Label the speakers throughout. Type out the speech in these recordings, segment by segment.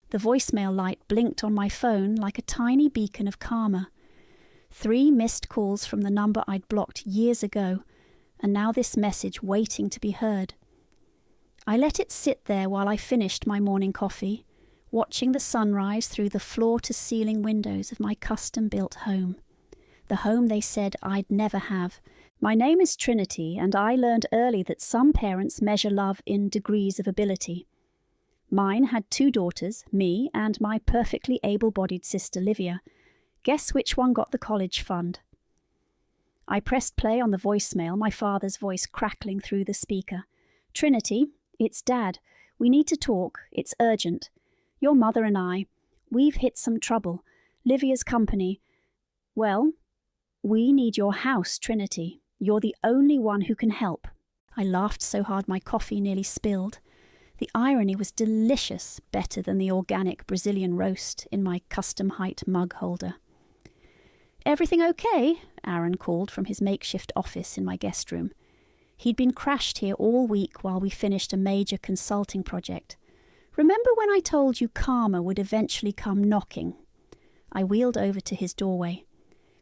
Speaker 1: The voicemail light blinked on my phone like a tiny beacon of karma. 3 missed calls from the number I'd blocked years ago, and now this message waiting to be heard. I let it sit there while I finished my morning coffee, watching the sunrise through the floor-to-ceiling windows of my custom-built home. The home they said I'd never have. My name is Trinity, and I learned early that some parents measure love in degrees of ability. Mine had 2 daughters, me and my perfectly able-bodied sister Livia. Guess which one got the college fund? I pressed play on the voicemail, my father's voice crackling through the speaker. Trinity, it's Dad. We need to talk. It's urgent. Your mother and I, we've hit some trouble. Livia's company. Well, we need your house, Trinity. You're the only one who can help. I laughed so hard my coffee nearly spilled. The irony was delicious, better than the organic Brazilian roast in my custom-height mug holder. Everything okay? Aaron called from his makeshift office in my guest room. He'd been crashed here all week while we finished a major consulting project. Remember when I told you karma would eventually come knocking? I wheeled over to his doorway.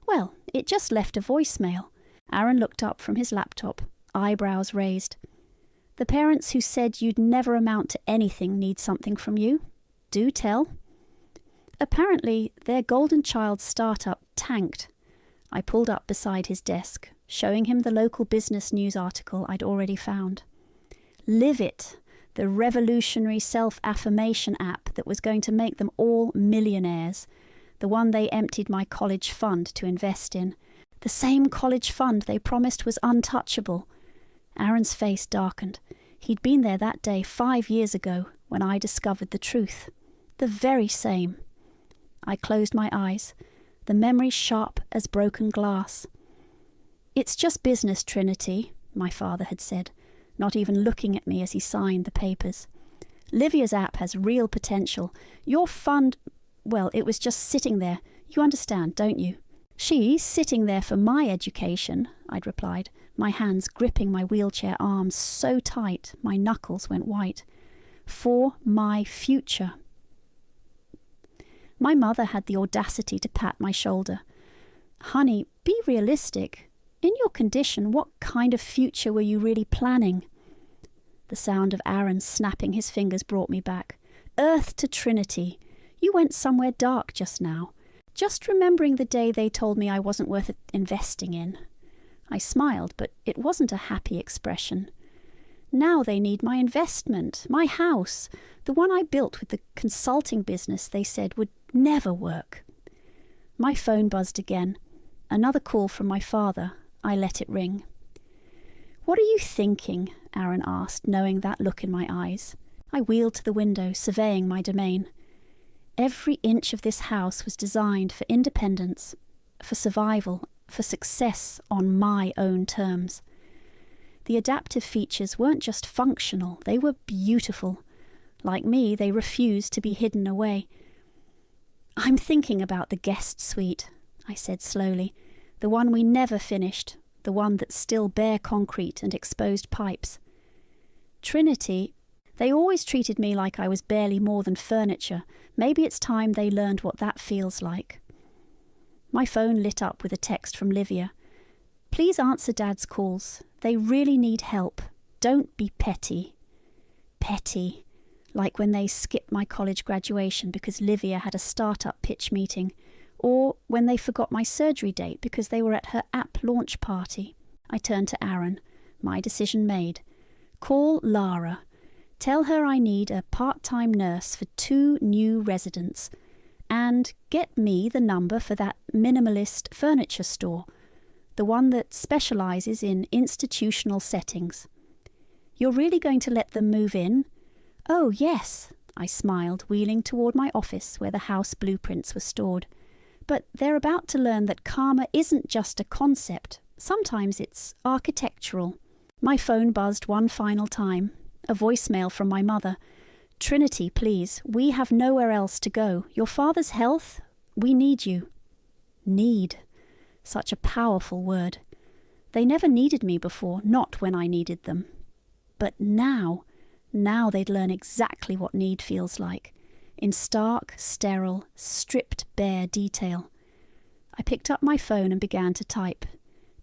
Speaker 1: Well, it just left a voicemail. Aaron looked up from his laptop, eyebrows raised. The parents who said you'd never amount to anything need something from you. Do tell. Apparently, their golden child startup tanked. I pulled up beside his desk, showing him the local business news article I'd already found. Live It, the revolutionary self-affirmation app that was going to make them all millionaires, the one they emptied my college fund to invest in, the same college fund they promised was untouchable. Aaron's face darkened. He'd been there that day 5 years ago when I discovered the truth. The very same. I closed my eyes, the memory sharp as broken glass. It's just business, Trinity, my father had said, not even looking at me as he signed the papers. Livia's app has real potential. Your fund, well, it was just sitting there. You understand, don't you? She's sitting there for my education, I'd replied, my hands gripping my wheelchair arms so tight my knuckles went white. For my future. My mother had the audacity to pat my shoulder. Honey, be realistic. In your condition, what kind of future were you really planning? The sound of Aaron snapping his fingers brought me back. Earth to Trinity. You went somewhere dark just now. Just remembering the day they told me I wasn't worth investing in. I smiled, but it wasn't a happy expression. Now they need my investment, my house, the one I built with the consulting business they said would never work. My phone buzzed again. Another call from my father. I let it ring. What are you thinking? Aaron asked, knowing that look in my eyes. I wheeled to the window, surveying my domain. Every inch of this house was designed for independence, for survival, for success on my own terms. The adaptive features weren't just functional, they were beautiful. Like me, they refused to be hidden away. I'm thinking about the guest suite, I said slowly, the one we never finished, the one that's still bare concrete and exposed pipes. Trinity, they always treated me like I was barely more than furniture. Maybe it's time they learned what that feels like. My phone lit up with a text from Livia. Please answer Dad's calls. They really need help. Don't be petty. Petty. Like when they skipped my college graduation because Livia had a startup pitch meeting, or when they forgot my surgery date because they were at her app launch party. I turned to Aaron. My decision made. Call Lara. Tell her I need a part-time nurse for 2 new residents. And get me the number for that minimalist furniture store, the one that specializes in institutional settings. You're really going to let them move in? Oh, yes, I smiled, wheeling toward my office where the house blueprints were stored. But they're about to learn that karma isn't just a concept. Sometimes it's architectural. My phone buzzed one final time. A voicemail from my mother. Trinity, please, we have nowhere else to go. Your father's health, we need you. Need. Such a powerful word. They never needed me before, not when I needed them. But now they'd learn exactly what need feels like. in stark, sterile, stripped bare detail. I picked up my phone and began to type.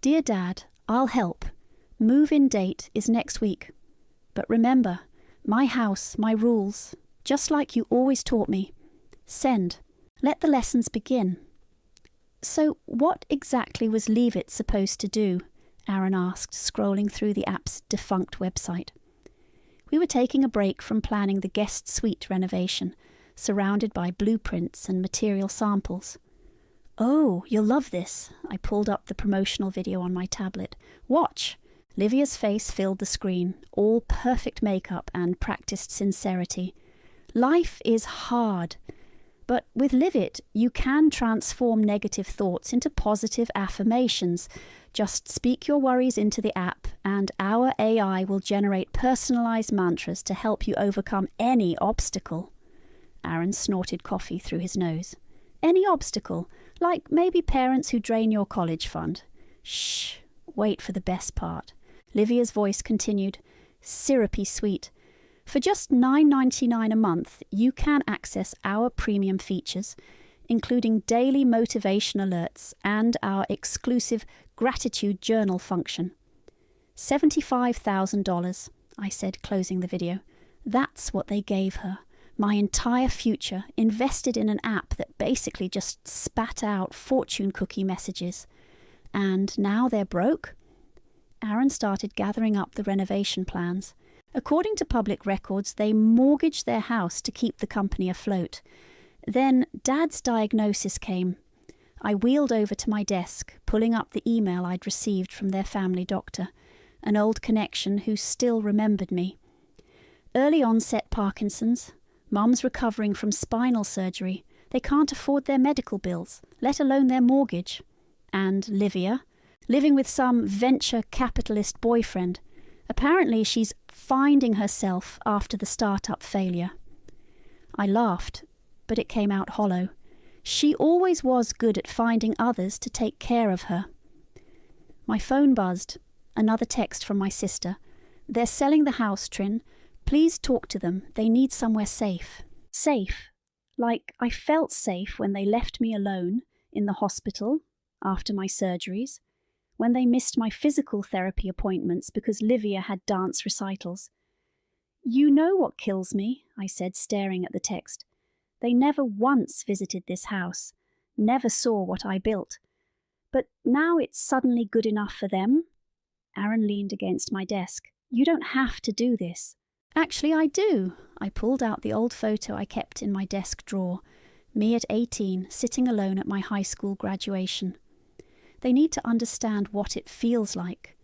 Speaker 1: "Dear Dad, I'll help. Move-in date is next week. But remember, my house, my rules, just like you always taught me. Send. Let the lessons begin." "So what exactly was Leave It supposed to do?" Aaron asked, scrolling through the app's defunct website. We were taking a break from planning the guest suite renovation, surrounded by blueprints and material samples. "Oh, you'll love this." I pulled up the promotional video on my tablet. "Watch." Livia's face filled the screen, all perfect makeup and practiced sincerity. "Life is hard. But with Live It, you can transform negative thoughts into positive affirmations. Just speak your worries into the app, and our AI will generate personalized mantras to help you overcome any obstacle." Aaron snorted coffee through his nose. "Any obstacle? Like maybe parents who drain your college fund." "Shh, wait for the best part." Livia's voice continued, syrupy sweet. "For just $9.99 a month, you can access our premium features, including daily motivation alerts and our exclusive gratitude journal function." $75,000, I said, closing the video. That's what they gave her. My entire future invested in an app that basically just spat out fortune cookie messages. And now they're broke? Aaron started gathering up the renovation plans. According to public records, they mortgaged their house to keep the company afloat. Then Dad's diagnosis came. I wheeled over to my desk, pulling up the email I'd received from their family doctor, an old connection who still remembered me. "Early onset Parkinson's. Mum's recovering from spinal surgery. They can't afford their medical bills, let alone their mortgage. And Livia, living with some venture capitalist boyfriend. Apparently she's finding herself after the startup failure." I laughed, but it came out hollow. She always was good at finding others to take care of her. My phone buzzed. Another text from my sister. "They're selling the house, Trin. Please talk to them. They need somewhere safe." Safe. Like I felt safe when they left me alone in the hospital after my surgeries, when they missed my physical therapy appointments because Livia had dance recitals. "You know what kills me," I said, staring at the text. "They never once visited this house, never saw what I built. But now it's suddenly good enough for them?" Aaron leaned against my desk. "You don't have to do this." "Actually, I do." I pulled out the old photo I kept in my desk drawer, me at 18, sitting alone at my high school graduation. They need to understand what it feels like,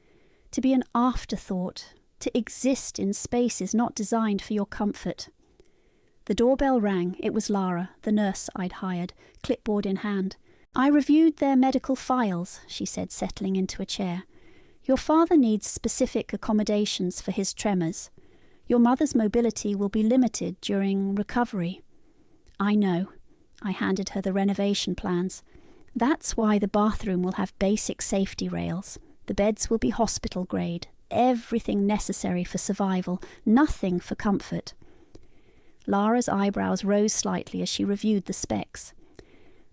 Speaker 1: to be an afterthought, to exist in spaces not designed for your comfort. The doorbell rang. It was Lara, the nurse I'd hired, clipboard in hand. "I reviewed their medical files," she said, settling into a chair. "Your father needs specific accommodations for his tremors. Your mother's mobility will be limited during recovery." "I know." I handed her the renovation plans. "That's why the bathroom will have basic safety rails. The beds will be hospital grade. Everything necessary for survival, nothing for comfort." Lara's eyebrows rose slightly as she reviewed the specs.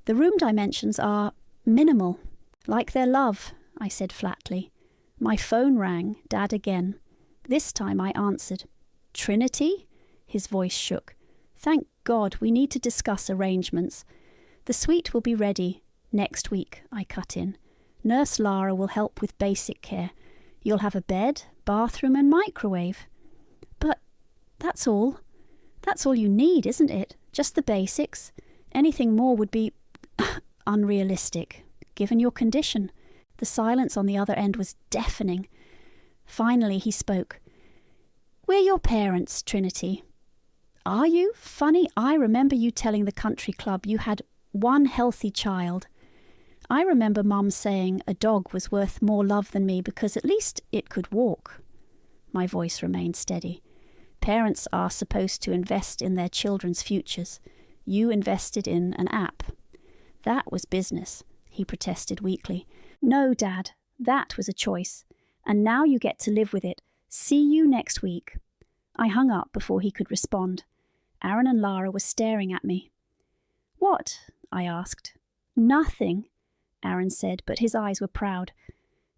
Speaker 1: "The room dimensions are minimal, like their love," I said flatly. My phone rang, Dad again. This time I answered. "Trinity?" His voice shook. "Thank God, we need to discuss arrangements. The suite will be ready next week," I cut in. "Nurse Lara will help with basic care. You'll have a bed, bathroom and microwave." "But that's all. That's all you need, isn't it? Just the basics. Anything more would be unrealistic, given your condition." The silence on the other end was deafening. Finally he spoke. "We're your parents, Trinity." "Are you? Funny, I remember you telling the country club you had one healthy child. I remember Mum saying a dog was worth more love than me because at least it could walk." My voice remained steady. "Parents are supposed to invest in their children's futures. You invested in an app." "That was business," he protested weakly. "No, Dad, that was a choice. And now you get to live with it. See you next week." I hung up before he could respond. Aaron and Lara were staring at me. "What?" I asked. "Nothing," Aaron said, but his eyes were proud.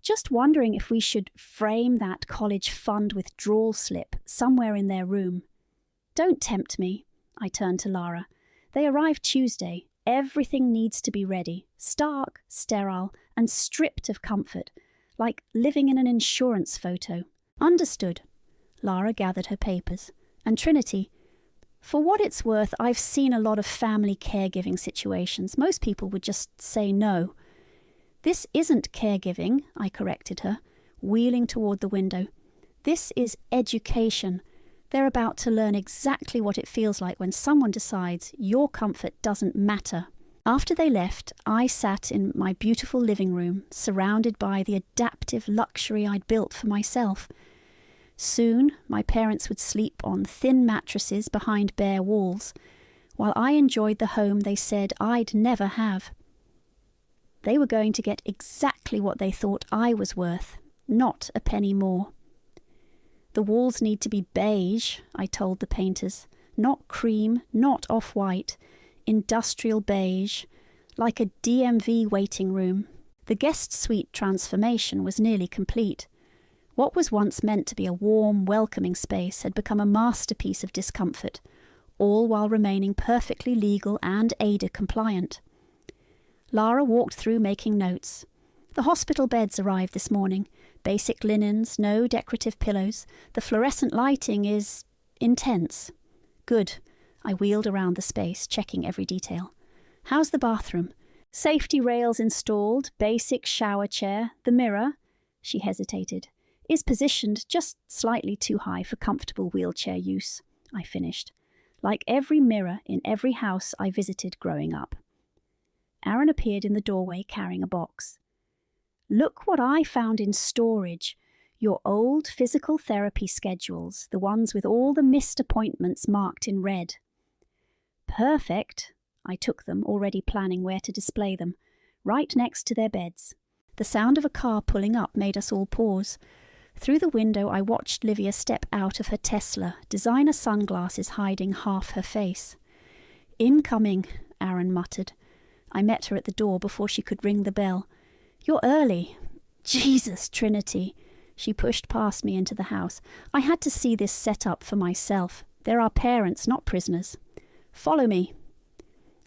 Speaker 1: "Just wondering if we should frame that college fund withdrawal slip somewhere in their room." "Don't tempt me," I turned to Lara. "They arrive Tuesday. Everything needs to be ready, stark, sterile, and stripped of comfort, like living in an insurance photo." "Understood." Lara gathered her papers. "And Trinity, for what it's worth, I've seen a lot of family caregiving situations. Most people would just say no." "This isn't caregiving," I corrected her, wheeling toward the window. "This is education. They're about to learn exactly what it feels like when someone decides your comfort doesn't matter." After they left, I sat in my beautiful living room, surrounded by the adaptive luxury I'd built for myself. Soon, my parents would sleep on thin mattresses behind bare walls, while I enjoyed the home they said I'd never have. They were going to get exactly what they thought I was worth, not a penny more. "The walls need to be beige," I told the painters. "Not cream, not off-white. Industrial beige, like a DMV waiting room." The guest suite transformation was nearly complete. What was once meant to be a warm, welcoming space had become a masterpiece of discomfort, all while remaining perfectly legal and ADA compliant. Lara walked through making notes. "The hospital beds arrived this morning. Basic linens, no decorative pillows. The fluorescent lighting is intense." "Good." I wheeled around the space, checking every detail. "How's the bathroom?" "Safety rails installed, basic shower chair. The mirror," she hesitated, "is positioned just slightly too high for comfortable wheelchair use," I finished, like every mirror in every house I visited growing up. Aaron appeared in the doorway carrying a box. "Look what I found in storage. Your old physical therapy schedules, the ones with all the missed appointments marked in red." "Perfect." I took them, already planning where to display them, right next to their beds. The sound of a car pulling up made us all pause. Through the window I watched Livia step out of her Tesla, designer sunglasses hiding half her face. "Incoming," Aaron muttered. I met her at the door before she could ring the bell. "You're early." "Jesus, Trinity." She pushed past me into the house. "I had to see this set up for myself. They're our parents, not prisoners. Follow me."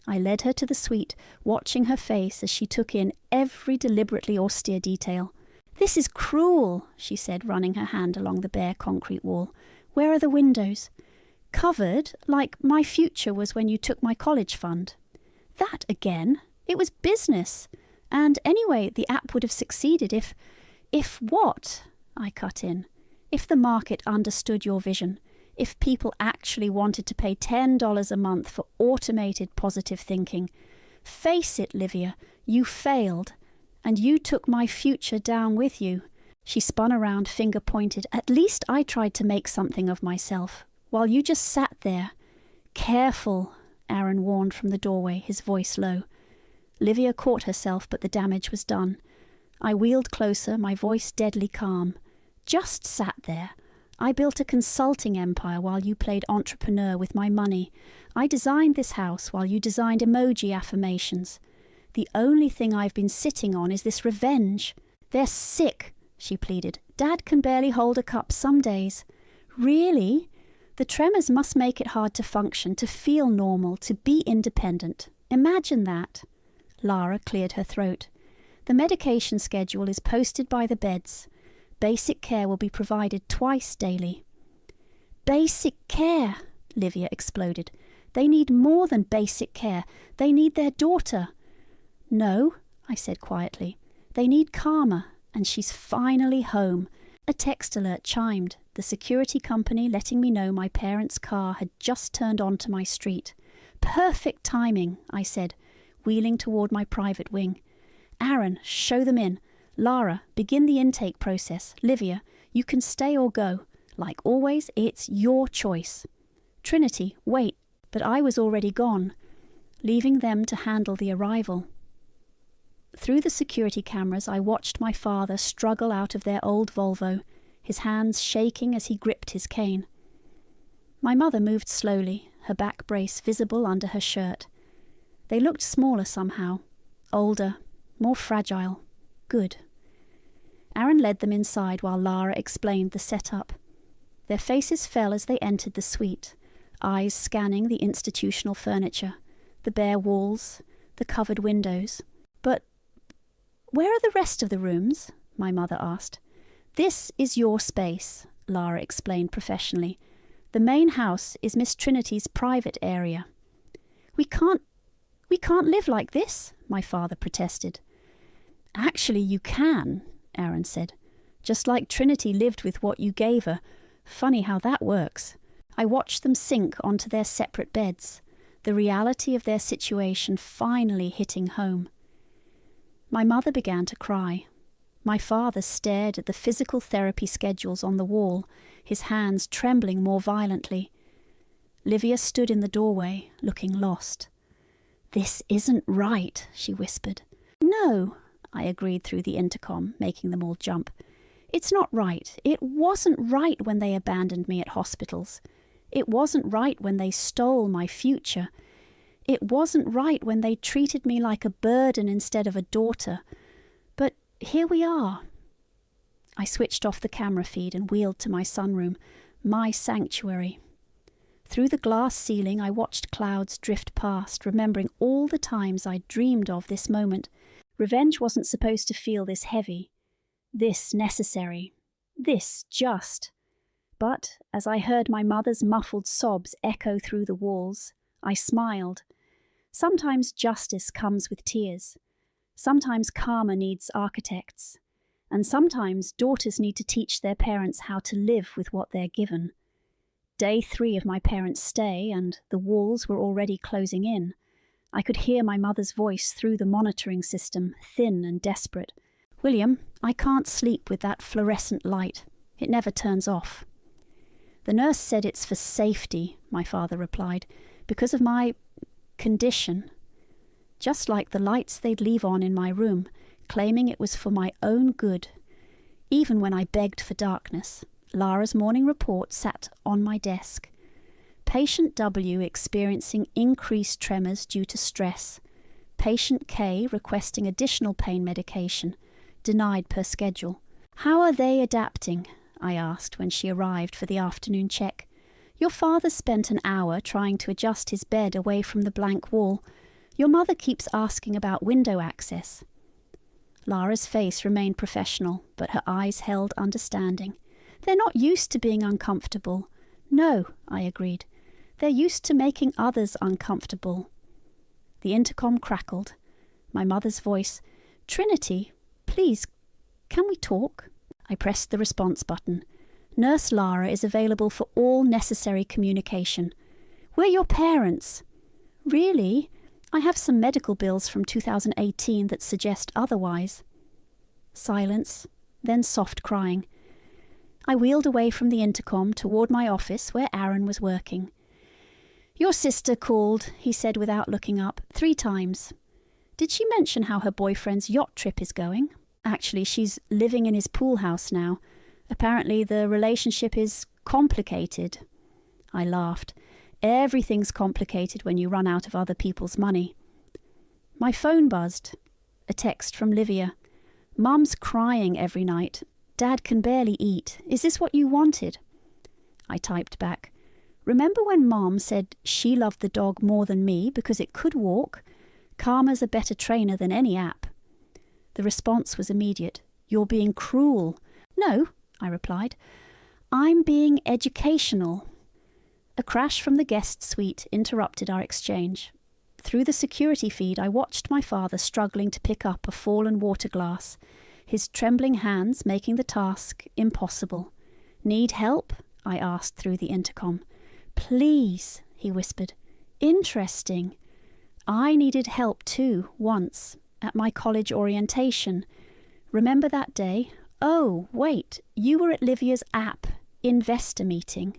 Speaker 1: I led her to the suite, watching her face as she took in every deliberately austere detail. "This is cruel," she said, running her hand along the bare concrete wall. "Where are the windows?" "Covered, like my future was when you took my college fund." "That again? It was business. And anyway, the app would have succeeded if..." "If what?" I cut in. "If the market understood your vision. If people actually wanted to pay $10 a month for automated positive thinking. Face it, Livia, you failed. And you took my future down with you." She spun around, finger pointed. "At least I tried to make something of myself, while you just sat there." "Careful," Aaron warned from the doorway, his voice low. Livia caught herself, but the damage was done. I wheeled closer, my voice deadly calm. "Just sat there. I built a consulting empire while you played entrepreneur with my money. I designed this house while you designed emoji affirmations. The only thing I've been sitting on is this revenge." "They're sick," she pleaded. "Dad can barely hold a cup some days." "Really? The tremors must make it hard to function, to feel normal, to be independent. Imagine that." Lara cleared her throat. "The medication schedule is posted by the beds. Basic care will be provided twice daily." "Basic care!" Livia exploded. "They need more than basic care. They need their daughter." "No," I said quietly. "They need Karma, and she's finally home." A text alert chimed, the security company letting me know my parents' car had just turned onto my street. "Perfect timing," I said, wheeling toward my private wing. "Aaron, show them in. Lara, begin the intake process. Livia, you can stay or go. Like always, it's your choice." "Trinity, wait." But I was already gone, leaving them to handle the arrival. Through the security cameras, I watched my father struggle out of their old Volvo, his hands shaking as he gripped his cane. My mother moved slowly, her back brace visible under her shirt. They looked smaller somehow, older, more fragile. Good. Aaron led them inside while Lara explained the setup. Their faces fell as they entered the suite, eyes scanning the institutional furniture, the bare walls, the covered windows. "But where are the rest of the rooms?" my mother asked. "This is your space," Lara explained professionally. "The main house is Miss Trinity's private area." We can't live like this," my father protested. "Actually, you can," Aaron said. "Just like Trinity lived with what you gave her. Funny how that works." I watched them sink onto their separate beds, the reality of their situation finally hitting home. My mother began to cry. My father stared at the physical therapy schedules on the wall, his hands trembling more violently. Livia stood in the doorway, looking lost. "This isn't right," she whispered. "No," I agreed through the intercom, making them all jump. "It's not right. It wasn't right when they abandoned me at hospitals. It wasn't right when they stole my future. It wasn't right when they treated me like a burden instead of a daughter. But here we are." I switched off the camera feed and wheeled to my sunroom, my sanctuary. Through the glass ceiling I watched clouds drift past, remembering all the times I dreamed of this moment. Revenge wasn't supposed to feel this heavy, this necessary, this just. But as I heard my mother's muffled sobs echo through the walls, I smiled. Sometimes justice comes with tears. Sometimes karma needs architects. And sometimes daughters need to teach their parents how to live with what they're given. Day 3 of my parents' stay, and the walls were already closing in. I could hear my mother's voice through the monitoring system, thin and desperate. "William, I can't sleep with that fluorescent light. It never turns off." "The nurse said it's for safety," my father replied, "because of my condition." Just like the lights they'd leave on in my room, claiming it was for my own good. Even when I begged for darkness, Lara's morning report sat on my desk. Patient W experiencing increased tremors due to stress. Patient K requesting additional pain medication, denied per schedule. "How are they adapting?" I asked when she arrived for the afternoon check. "Your father spent an hour trying to adjust his bed away from the blank wall. Your mother keeps asking about window access." Lara's face remained professional, but her eyes held understanding. "They're not used to being uncomfortable." "No," I agreed. "They're used to making others uncomfortable." The intercom crackled. My mother's voice, "Trinity, please, can we talk?" I pressed the response button. "Nurse Lara is available for all necessary communication." "We're your parents." "Really? I have some medical bills from 2018 that suggest otherwise." Silence, then soft crying. I wheeled away from the intercom toward my office where Aaron was working. "Your sister called," he said without looking up, 3 times. "Did she mention how her boyfriend's yacht trip is going?" "Actually, she's living in his pool house now. Apparently the relationship is complicated." I laughed. Everything's complicated when you run out of other people's money. My phone buzzed. A text from Livia. "Mum's crying every night. Dad can barely eat. Is this what you wanted?" I typed back. "Remember when Mom said she loved the dog more than me because it could walk? Karma's a better trainer than any app." The response was immediate. "You're being cruel." "No," I replied. "I'm being educational." A crash from the guest suite interrupted our exchange. Through the security feed, I watched my father struggling to pick up a fallen water glass, his trembling hands making the task impossible. "Need help?" I asked through the intercom. "Please," he whispered. "Interesting. I needed help too, once, at my college orientation. Remember that day? Oh, wait, you were at Livia's app investor meeting."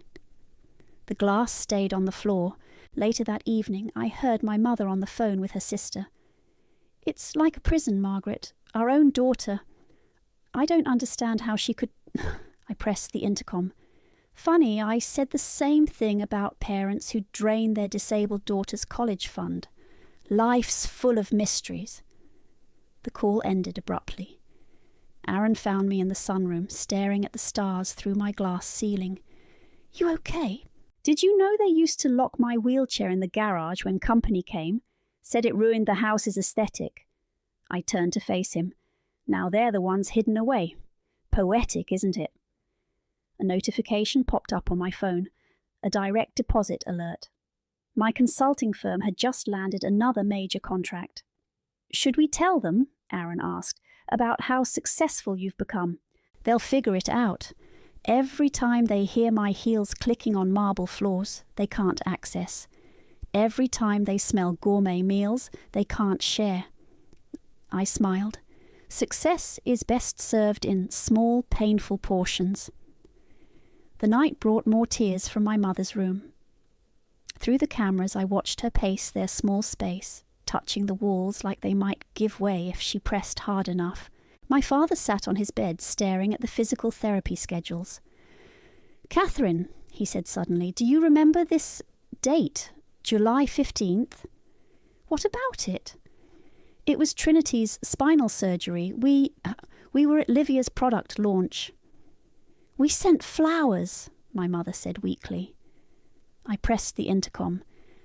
Speaker 1: The glass stayed on the floor. Later that evening, I heard my mother on the phone with her sister. "It's like a prison, Margaret. Our own daughter. I don't understand how she could..." I pressed the intercom. Funny, I said the same thing about parents who drain their disabled daughter's college fund. Life's full of mysteries. The call ended abruptly. Aaron found me in the sunroom, staring at the stars through my glass ceiling. "You okay? Did you know they used to lock my wheelchair in the garage when company came? Said it ruined the house's aesthetic." I turned to face him. "Now they're the ones hidden away. Poetic, isn't it?" A notification popped up on my phone, a direct deposit alert. My consulting firm had just landed another major contract. "Should we tell them," Aaron asked, "about how successful you've become? They'll figure it out. Every time they hear my heels clicking on marble floors, they can't access. Every time they smell gourmet meals, they can't share." I smiled. Success is best served in small, painful portions. The night brought more tears from my mother's room. Through the cameras, I watched her pace their small space, touching the walls like they might give way if she pressed hard enough. My father sat on his bed, staring at the physical therapy schedules. "Catherine," he said suddenly, "do you remember this date, July 15th? "What about it?" "It was Trinity's spinal surgery. We were at Livia's product launch." "We sent flowers," my mother said weakly. I pressed the intercom.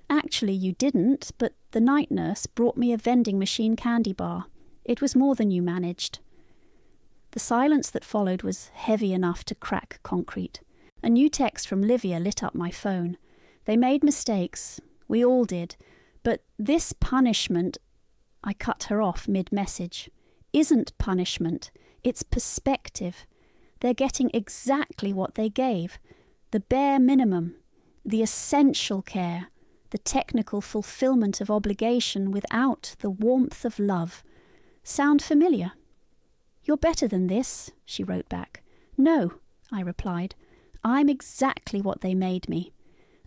Speaker 1: "Actually, you didn't, but the night nurse brought me a vending machine candy bar. It was more than you managed." The silence that followed was heavy enough to crack concrete. A new text from Livia lit up my phone. "They made mistakes. We all did. But this punishment—" I cut her off mid-message. "Isn't punishment. It's perspective. They're getting exactly what they gave. The bare minimum. The essential care. The technical fulfillment of obligation without the warmth of love. Sound familiar?" "You're better than this," she wrote back. "No," I replied. "I'm exactly what they made me.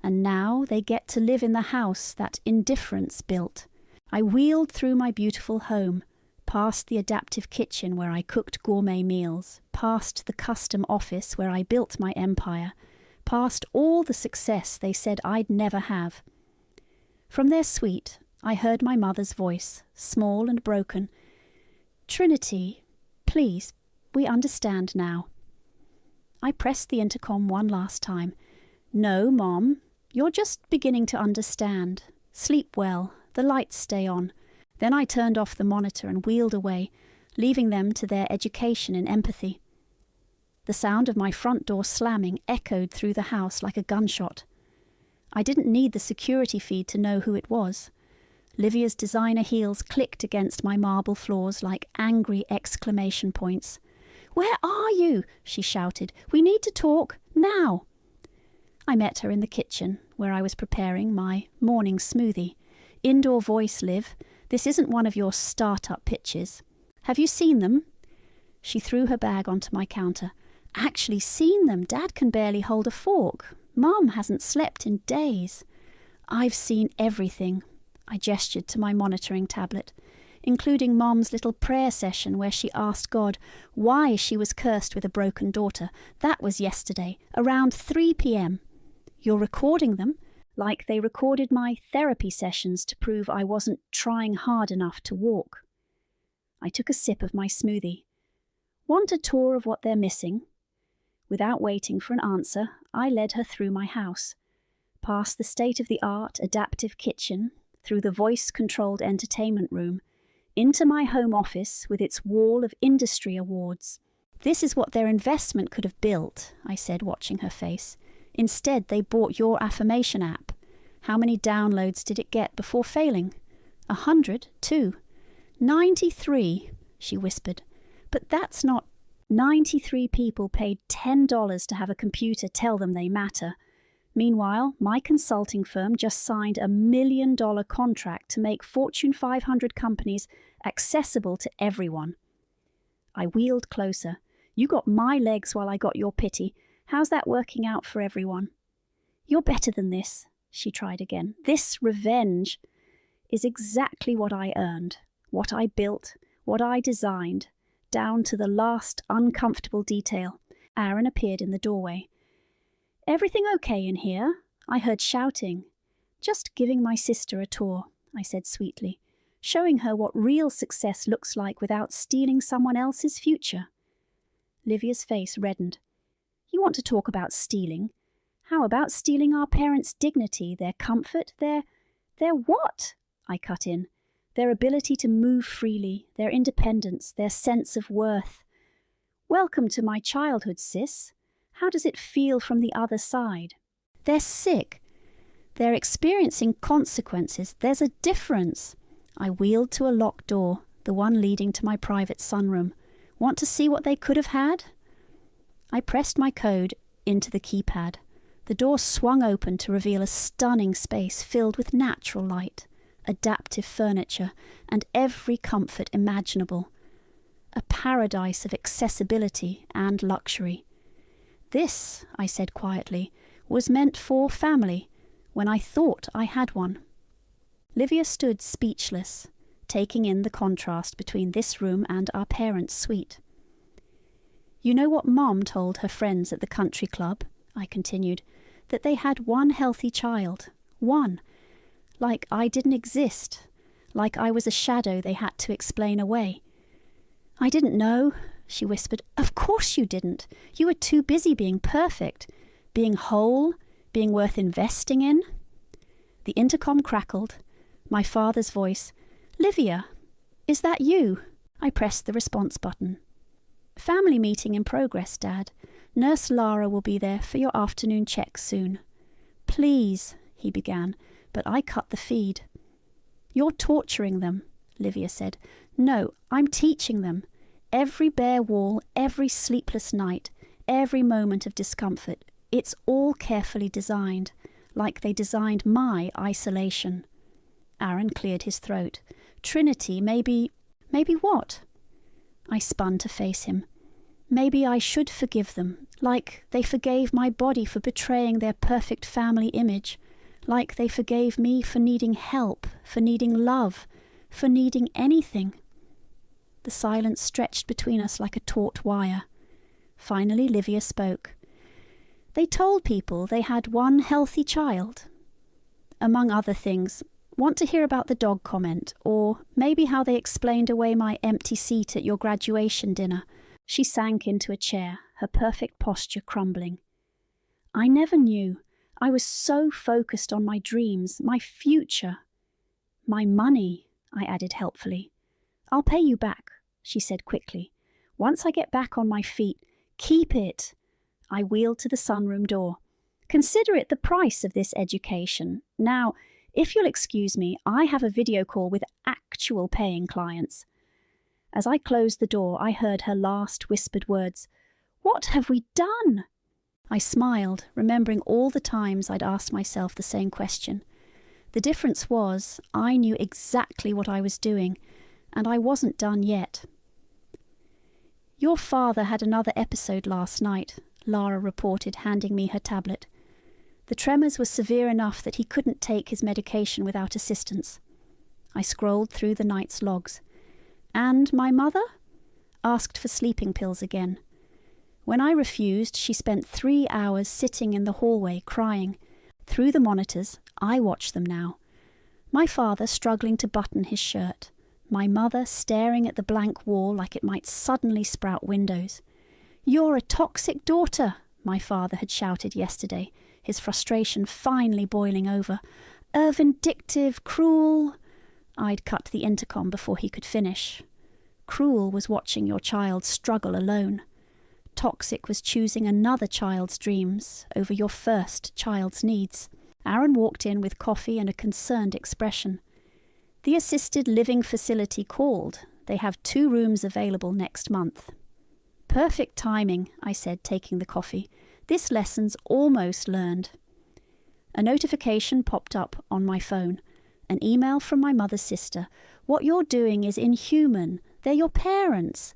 Speaker 1: And now they get to live in the house that indifference built." I wheeled through my beautiful home, past the adaptive kitchen where I cooked gourmet meals, past the custom office where I built my empire, past all the success they said I'd never have. From their suite, I heard my mother's voice, small and broken. "Trinity, please, we understand now." I pressed the intercom one last time. "No, Mom, you're just beginning to understand. Sleep well, the lights stay on." Then I turned off the monitor and wheeled away, leaving them to their education in empathy. The sound of my front door slamming echoed through the house like a gunshot. I didn't need the security feed to know who it was. Livia's designer heels clicked against my marble floors like angry exclamation points. "Where are you?" she shouted. "We need to talk, now." I met her in the kitchen, where I was preparing my morning smoothie. "Indoor voice, Liv. This isn't one of your start-up pitches. Have you seen them?" She threw her bag onto my counter. "Actually seen them? Dad can barely hold a fork. Mum hasn't slept in days." "I've seen everything." I gestured to my monitoring tablet, including Mom's little prayer session where she asked God why she was cursed with a broken daughter. That was yesterday, around 3 p.m. "You're recording them?" Like they recorded my therapy sessions to prove I wasn't trying hard enough to walk. I took a sip of my smoothie. "Want a tour of what they're missing?" Without waiting for an answer, I led her through my house, past the state-of-the-art adaptive kitchen, through the voice-controlled entertainment room, into my home office with its wall of industry awards. "This is what their investment could have built," I said, watching her face. "Instead, they bought your affirmation app. How many downloads did it get before failing?" 100, 2. 93, she whispered. "But that's not—" 93 people paid $10 to have a computer tell them they matter. Meanwhile, my consulting firm just signed a $1 million contract to make Fortune 500 companies accessible to everyone. I wheeled closer. "You got my legs while I got your pity. How's that working out for everyone?" "You're better than this," she tried again. "This revenge is exactly what I earned, what I built, what I designed, down to the last uncomfortable detail." Aaron appeared in the doorway. Everything okay in here? I heard shouting. Just giving my sister a tour, I said sweetly, showing her what real success looks like without stealing someone else's future. Livia's face reddened. You want to talk about stealing? How about stealing our parents' dignity, their comfort, their what? I cut in. Their ability to move freely, their independence, their sense of worth. Welcome to my childhood, sis. How does it feel from the other side? They're sick. They're experiencing consequences. There's a difference. I wheeled to a locked door, the one leading to my private sunroom. Want to see what they could have had? I pressed my code into the keypad. The door swung open to reveal a stunning space filled with natural light, adaptive furniture, and every comfort imaginable. A paradise of accessibility and luxury. This, I said quietly, was meant for family, when I thought I had one. Livia stood speechless, taking in the contrast between this room and our parents' suite. You know what Mom told her friends at the country club, I continued, that they had one healthy child, one, like I didn't exist, like I was a shadow they had to explain away. I didn't know, she whispered. Of course you didn't. You were too busy being perfect, being whole, being worth investing in. The intercom crackled. My father's voice, Livia, is that you? I pressed the response button. Family meeting in progress, Dad. Nurse Lara will be there for your afternoon check soon. Please, he began, but I cut the feed. You're torturing them, Livia said. No, I'm teaching them. Every bare wall, every sleepless night, every moment of discomfort, it's all carefully designed, like they designed my isolation. Aaron cleared his throat. Trinity, maybe what? I spun to face him. Maybe I should forgive them, like they forgave my body for betraying their perfect family image, like they forgave me for needing help, for needing love, for needing anything. The silence stretched between us like a taut wire. Finally, Livia spoke. They told people they had one healthy child. Among other things, want to hear about the dog comment, or maybe how they explained away my empty seat at your graduation dinner. She sank into a chair, her perfect posture crumbling. I never knew. I was so focused on my dreams, my future. My money, I added helpfully. I'll pay you back, she said quickly. Once I get back on my feet, keep it. I wheeled to the sunroom door. Consider it the price of this education. Now, if you'll excuse me, I have a video call with actual paying clients. As I closed the door, I heard her last whispered words. What have we done? I smiled, remembering all the times I'd asked myself the same question. The difference was, I knew exactly what I was doing, and I wasn't done yet. Your father had another episode last night, Lara reported, handing me her tablet. The tremors were severe enough that he couldn't take his medication without assistance. I scrolled through the night's logs. And my mother? Asked for sleeping pills again. When I refused, she spent 3 hours sitting in the hallway crying. Through the monitors, I watched them now. My father struggling to button his shirt. My mother staring at the blank wall like it might suddenly sprout windows. You're a toxic daughter, my father had shouted yesterday, his frustration finally boiling over. A vindictive, cruel... I'd cut the intercom before he could finish. Cruel was watching your child struggle alone. Toxic was choosing another child's dreams over your first child's needs. Aaron walked in with coffee and a concerned expression. The assisted living facility called. They have 2 rooms available next month. Perfect timing, I said, taking the coffee. This lesson's almost learned. A notification popped up on my phone. An email from my mother's sister. What you're doing is inhuman. They're your parents.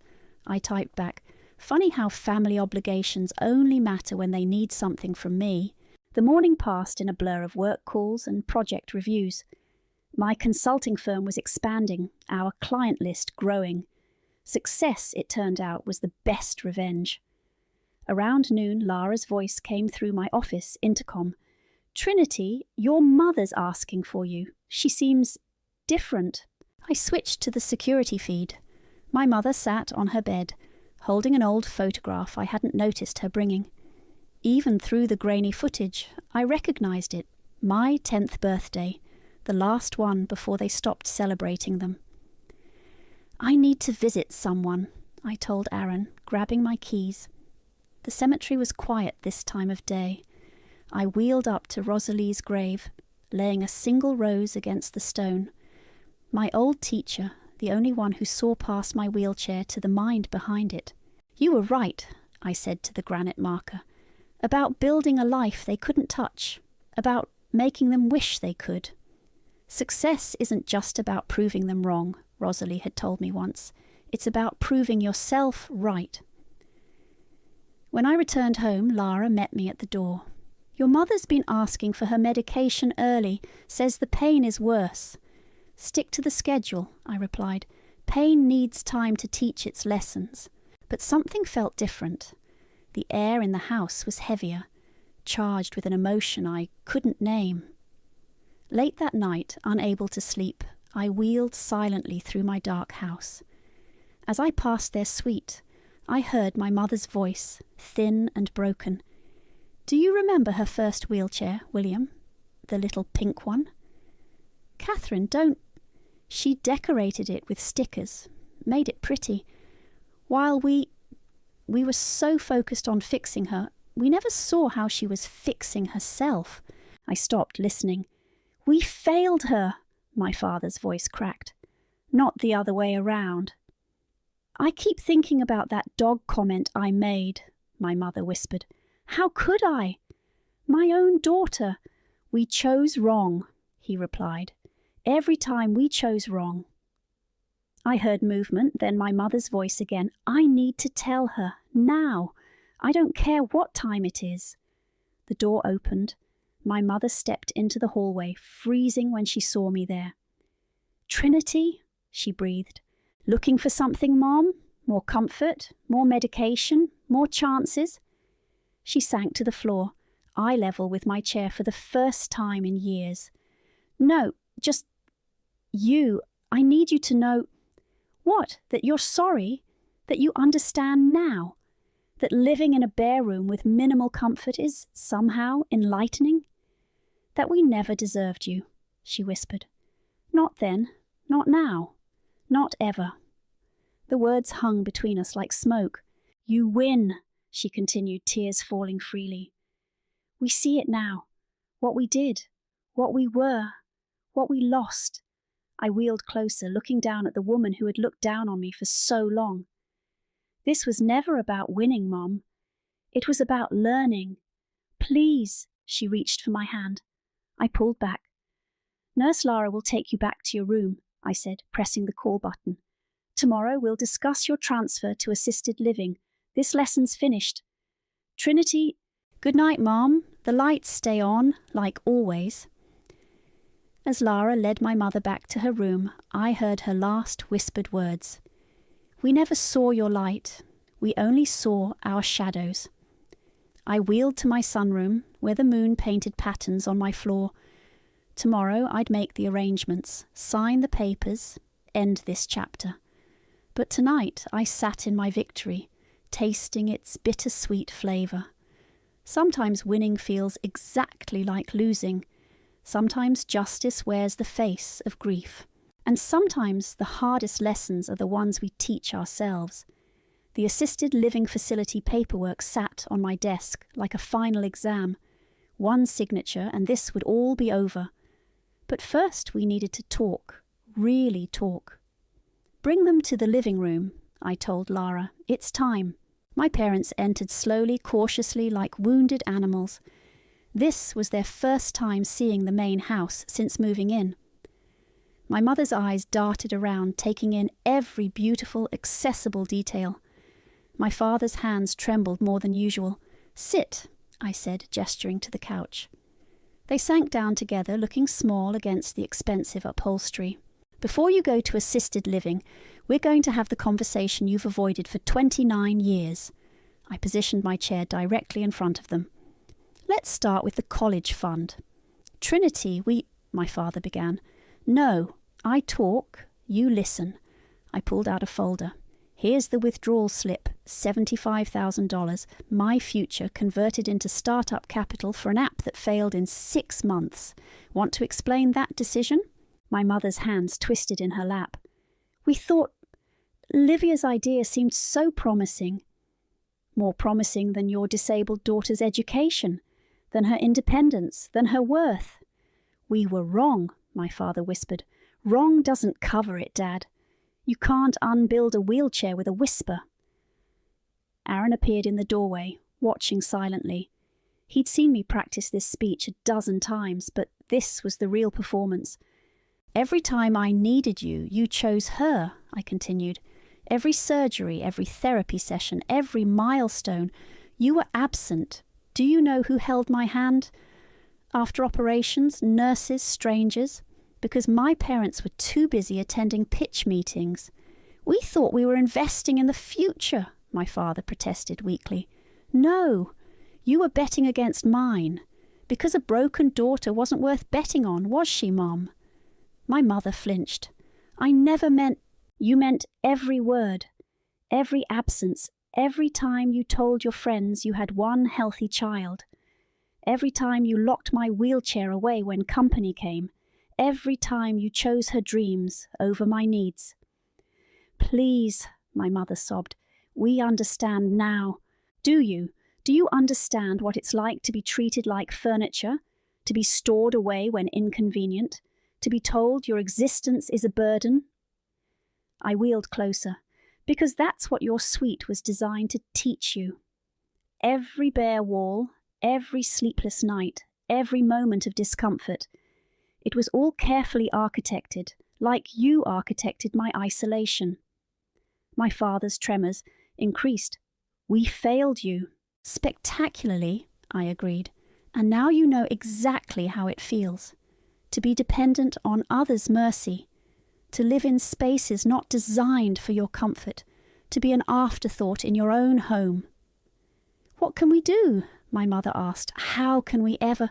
Speaker 1: I typed back. Funny how family obligations only matter when they need something from me. The morning passed in a blur of work calls and project reviews. My consulting firm was expanding, our client list growing. Success, it turned out, was the best revenge. Around noon, Lara's voice came through my office intercom. "Trinity, your mother's asking for you. She seems different." I switched to the security feed. My mother sat on her bed, holding an old photograph I hadn't noticed her bringing. Even through the grainy footage, I recognized it. My 10th birthday, the last one before they stopped celebrating them. "I need to visit someone," I told Aaron, grabbing my keys. The cemetery was quiet this time of day. I wheeled up to Rosalie's grave, laying a single rose against the stone. My old teacher, the only one who saw past my wheelchair to the mind behind it. "You were right," I said to the granite marker, "about building a life they couldn't touch, about making them wish they could. Success isn't just about proving them wrong," Rosalie had told me once. "It's about proving yourself right." When I returned home, Lara met me at the door. "Your mother's been asking for her medication early, says the pain is worse." "Stick to the schedule," I replied. "Pain needs time to teach its lessons." But something felt different. The air in the house was heavier, charged with an emotion I couldn't name. Late that night, unable to sleep, I wheeled silently through my dark house. As I passed their suite, I heard my mother's voice, thin and broken. "Do you remember her first wheelchair, William? The little pink one?" "Catherine, don't—" "She decorated it with stickers, made it pretty. While we were so focused on fixing her, we never saw how she was fixing herself." I stopped listening. "We failed her," my father's voice cracked. "Not the other way around." "I keep thinking about that dog comment I made," my mother whispered. "How could I? My own daughter." "We chose wrong," he replied. "Every time we chose wrong." I heard movement, then my mother's voice again. "I need to tell her, now. I don't care what time it is." The door opened. My mother stepped into the hallway, freezing when she saw me there. "Trinity," she breathed. "Looking for something, Mom? More comfort? More medication? More chances?" She sank to the floor, eye level with my chair for the first time in years. "No, just you. I need you to know—" "What? That you're sorry? That you understand now? That living in a bare room with minimal comfort is somehow enlightening? That we never deserved you," she whispered. "Not then, not now, not ever." The words hung between us like smoke. "You win," she continued, tears falling freely. "We see it now. What we did, what we were, what we lost." I wheeled closer, looking down at the woman who had looked down on me for so long. "This was never about winning, Mom. It was about learning. Please," she reached for my hand. I pulled back. "Nurse Lara will take you back to your room," I said, pressing the call button. "Tomorrow we'll discuss your transfer to assisted living. This lesson's finished. Trinity—" "Good night, Mom. The lights stay on, like always." As Lara led my mother back to her room, I heard her last whispered words. "We never saw your light. We only saw our shadows." I wheeled to my sunroom, where the moon painted patterns on my floor. Tomorrow I'd make the arrangements, sign the papers, end this chapter. But tonight I sat in my victory, tasting its bittersweet flavour. Sometimes winning feels exactly like losing. Sometimes justice wears the face of grief. And sometimes the hardest lessons are the ones we teach ourselves. The assisted living facility paperwork sat on my desk like a final exam. One signature and this would all be over. But first we needed to talk, really talk. "Bring them to the living room," I told Lara. "It's time." My parents entered slowly, cautiously, like wounded animals. This was their first time seeing the main house since moving in. My mother's eyes darted around, taking in every beautiful, accessible detail. My father's hands trembled more than usual. "Sit," I said, gesturing to the couch. They sank down together, looking small against the expensive upholstery. "Before you go to assisted living, we're going to have the conversation you've avoided for 29 years. I positioned my chair directly in front of them. "Let's start with the college fund. Trinity, my father began. "No, I talk, you listen." I pulled out a folder. "Here's the withdrawal slip, $75,000, my future converted into startup capital for an app that failed in 6 months. Want to explain that decision?" My mother's hands twisted in her lap. "We thought Livia's idea seemed so promising. More promising than your disabled daughter's education, than her independence, than her worth." "We were wrong," my father whispered. "Wrong doesn't cover it, Dad. You can't unbuild a wheelchair with a whisper." Aaron appeared in the doorway, watching silently. He'd seen me practice this speech 12 times, but this was the real performance. "Every time I needed you, you chose her," I continued. "Every surgery, every therapy session, every milestone, you were absent. Do you know who held my hand? After operations, nurses, strangers, because my parents were too busy attending pitch meetings. We thought we were investing in the future," my father protested weakly. "No, you were betting against mine, because a broken daughter wasn't worth betting on, was she, Mom?" My mother flinched. "I never meant—" "You meant every word, every absence, every time you told your friends you had one healthy child, every time you locked my wheelchair away when company came, every time you chose her dreams over my needs." "Please," my mother sobbed, "we understand now. Do you? Do you understand what it's like to be treated like furniture, to be stored away when inconvenient, to be told your existence is a burden?" I wheeled closer, "Because that's what your suite was designed to teach you. Every bare wall, every sleepless night, every moment of discomfort. It was all carefully architected, like you architected my isolation." My father's tremors increased. "We failed you." "Spectacularly," I agreed. "And now you know exactly how it feels. To be dependent on others' mercy. To live in spaces not designed for your comfort. To be an afterthought in your own home." "What can we do?" my mother asked. "How can we ever—"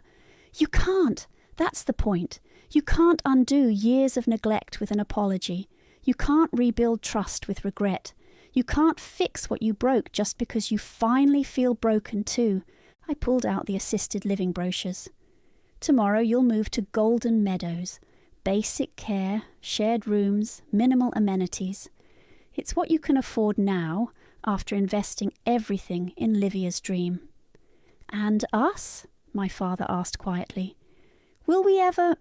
Speaker 1: "You can't. That's the point. You can't undo years of neglect with an apology. You can't rebuild trust with regret. You can't fix what you broke just because you finally feel broken too." I pulled out the assisted living brochures. "Tomorrow you'll move to Golden Meadows. Basic care, shared rooms, minimal amenities. It's what you can afford now after investing everything in Livia's dream." "And us?" my father asked quietly. "Will we ever—"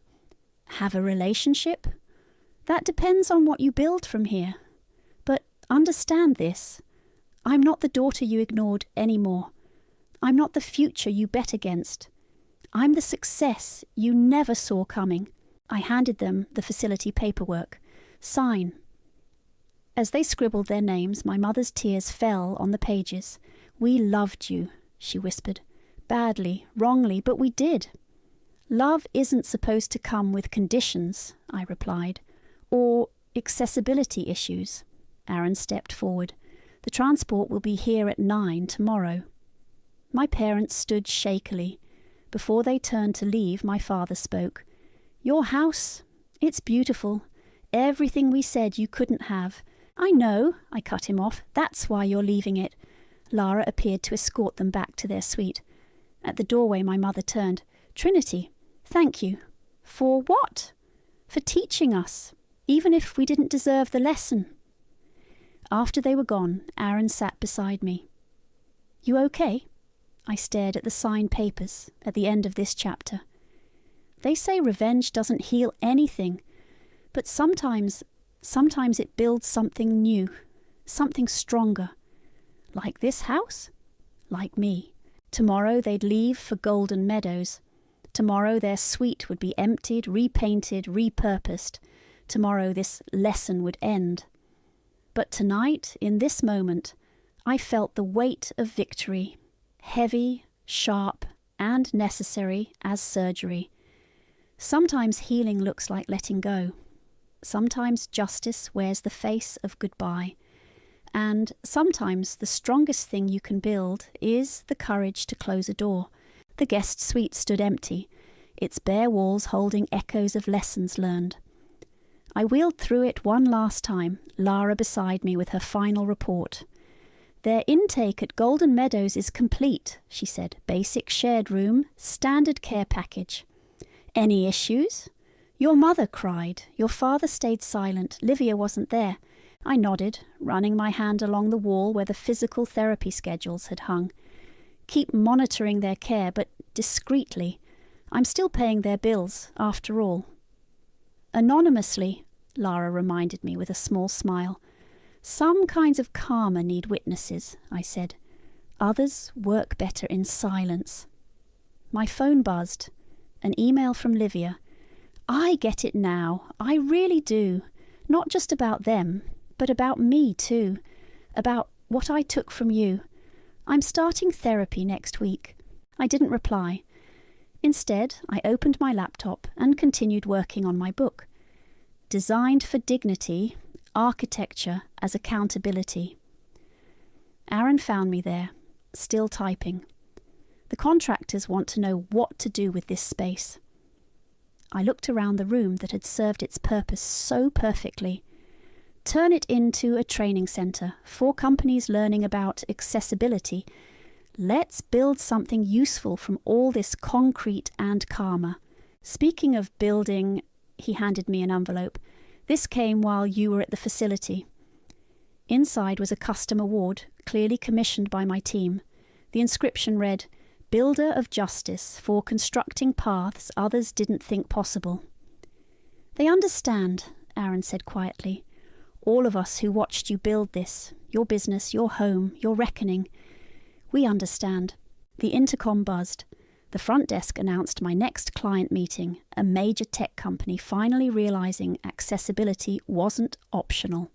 Speaker 1: "Have a relationship? That depends on what you build from here. But understand this. I'm not the daughter you ignored anymore. I'm not the future you bet against. I'm the success you never saw coming." I handed them the facility paperwork. "Sign." As they scribbled their names, my mother's tears fell on the pages. "We loved you," she whispered. "Badly, wrongly, but we did." "Love isn't supposed to come with conditions," I replied. "Or accessibility issues." Aaron stepped forward. "The transport will be here at 9 tomorrow." My parents stood shakily. Before they turned to leave, my father spoke. "Your house, it's beautiful. Everything we said you couldn't have." "I know," I cut him off. "That's why you're leaving it." Lara appeared to escort them back to their suite. At the doorway, my mother turned. "Trinity, thank you." "For what?" "For teaching us, even if we didn't deserve the lesson." After they were gone, Aaron sat beside me. "You okay?" I stared at the signed papers at the end of this chapter. They say revenge doesn't heal anything, but sometimes it builds something new, something stronger. Like this house? Like me. Tomorrow they'd leave for Golden Meadows. Tomorrow their suite would be emptied, repainted, repurposed. Tomorrow this lesson would end. But tonight, in this moment, I felt the weight of victory, heavy, sharp, and necessary as surgery. Sometimes healing looks like letting go. Sometimes justice wears the face of goodbye. And sometimes the strongest thing you can build is the courage to close a door. The guest suite stood empty, its bare walls holding echoes of lessons learned. I wheeled through it one last time, Lara beside me with her final report. "Their intake at Golden Meadows is complete," she said. "Basic shared room, standard care package." "Any issues?" "Your mother cried. Your father stayed silent. Livia wasn't there." I nodded, running my hand along the wall where the physical therapy schedules had hung. "Keep monitoring their care, but discreetly. I'm still paying their bills, after all." "Anonymously," Lara reminded me with a small smile. "Some kinds of karma need witnesses," I said. "Others work better in silence." My phone buzzed. An email from Livia. "I get it now. I really do. Not just about them, but about me too. About what I took from you. I'm starting therapy next week." I didn't reply. Instead, I opened my laptop and continued working on my book. Designed for Dignity, Architecture as Accountability. Aaron found me there, still typing. The contractors want to know what to do with this space. I looked around the room that had served its purpose so perfectly. Turn it into a training centre for companies learning about accessibility. Let's build something useful from all this concrete and karma. Speaking of building, he handed me an envelope. "This came while you were at the facility." Inside was a custom award, clearly commissioned by my team. The inscription read, "Builder of Justice for constructing paths others didn't think possible." "They understand," Aaron said quietly. "All of us who watched you build this, your business, your home, your reckoning. We understand." The intercom buzzed. The front desk announced my next client meeting, a major tech company finally realizing accessibility wasn't optional.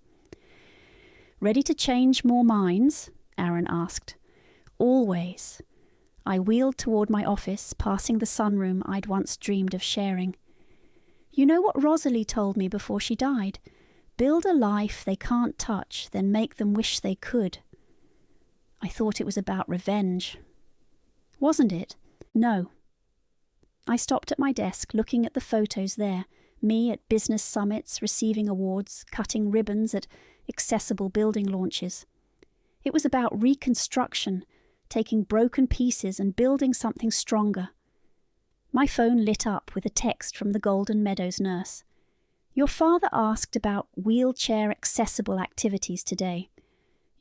Speaker 1: "Ready to change more minds?" Aaron asked. "Always." I wheeled toward my office, passing the sunroom I'd once dreamed of sharing. "You know what Rosalie told me before she died? Build a life they can't touch, then make them wish they could." I thought it was about revenge. Wasn't it? No. I stopped at my desk, looking at the photos there, me at business summits, receiving awards, cutting ribbons at accessible building launches. It was about reconstruction, taking broken pieces and building something stronger. My phone lit up with a text from the Golden Meadows nurse. "Your father asked about wheelchair-accessible activities today.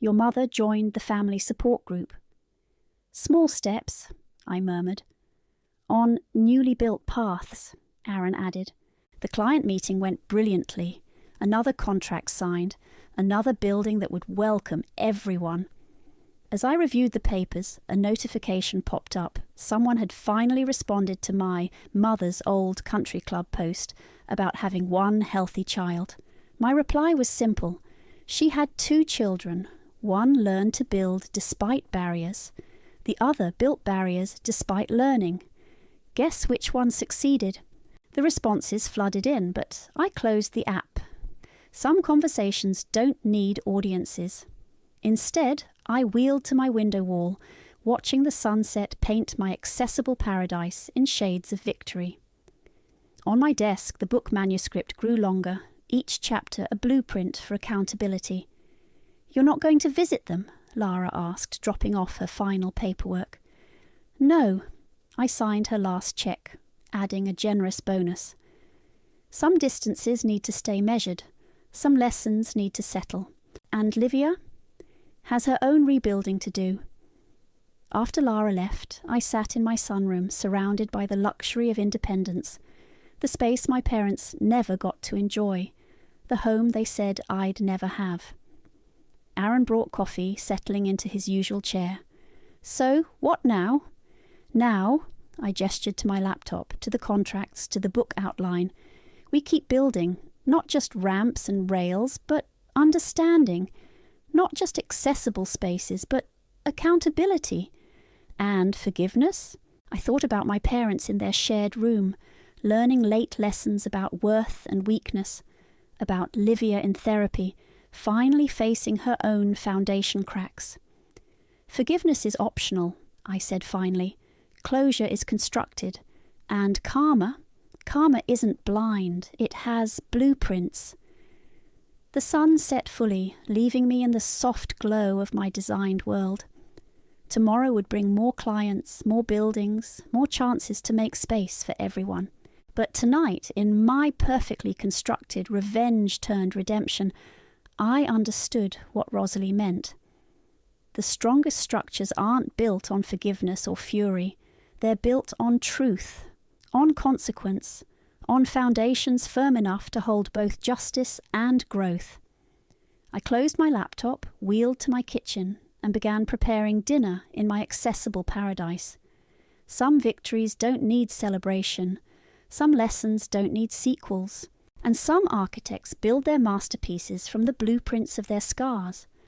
Speaker 1: Your mother joined the family support group." "Small steps," I murmured. "On newly built paths," Aaron added. The client meeting went brilliantly. Another contract signed, another building that would welcome everyone. As I reviewed the papers, a notification popped up. Someone had finally responded to my mother's old country club post about having one healthy child. My reply was simple. She had 2 children. One learned to build despite barriers. The other built barriers despite learning. Guess which one succeeded? The responses flooded in, but I closed the app. Some conversations don't need audiences. Instead, I wheeled to my window wall, watching the sunset paint my accessible paradise in shades of victory. On my desk, the book manuscript grew longer, each chapter a blueprint for accountability. "You're not going to visit them?" Lara asked, dropping off her final paperwork. "No." I signed her last check, adding a generous bonus. Some distances need to stay measured. Some lessons need to settle. And Livia has her own rebuilding to do. After Lara left, I sat in my sunroom, surrounded by the luxury of independence, the space my parents never got to enjoy, the home they said I'd never have. Aaron brought coffee, settling into his usual chair. "So, what now?" "Now," I gestured to my laptop, to the contracts, to the book outline. "We keep building, not just ramps and rails, but understanding. Not just accessible spaces, but accountability. And forgiveness." I thought about my parents in their shared room, learning late lessons about worth and weakness, about Livia in therapy, finally facing her own foundation cracks. Forgiveness is optional, I said finally. Closure is constructed. And karma isn't blind. It has blueprints. The sun set fully, leaving me in the soft glow of my designed world. Tomorrow would bring more clients, more buildings, more chances to make space for everyone. But tonight, in my perfectly constructed revenge-turned-redemption, I understood what Rosalie meant. The strongest structures aren't built on forgiveness or fury. They're built on truth, on consequence, on foundations firm enough to hold both justice and growth. I closed my laptop, wheeled to my kitchen, and began preparing dinner in my accessible paradise. Some victories don't need celebration, some lessons don't need sequels, and some architects build their masterpieces from the blueprints of their scars.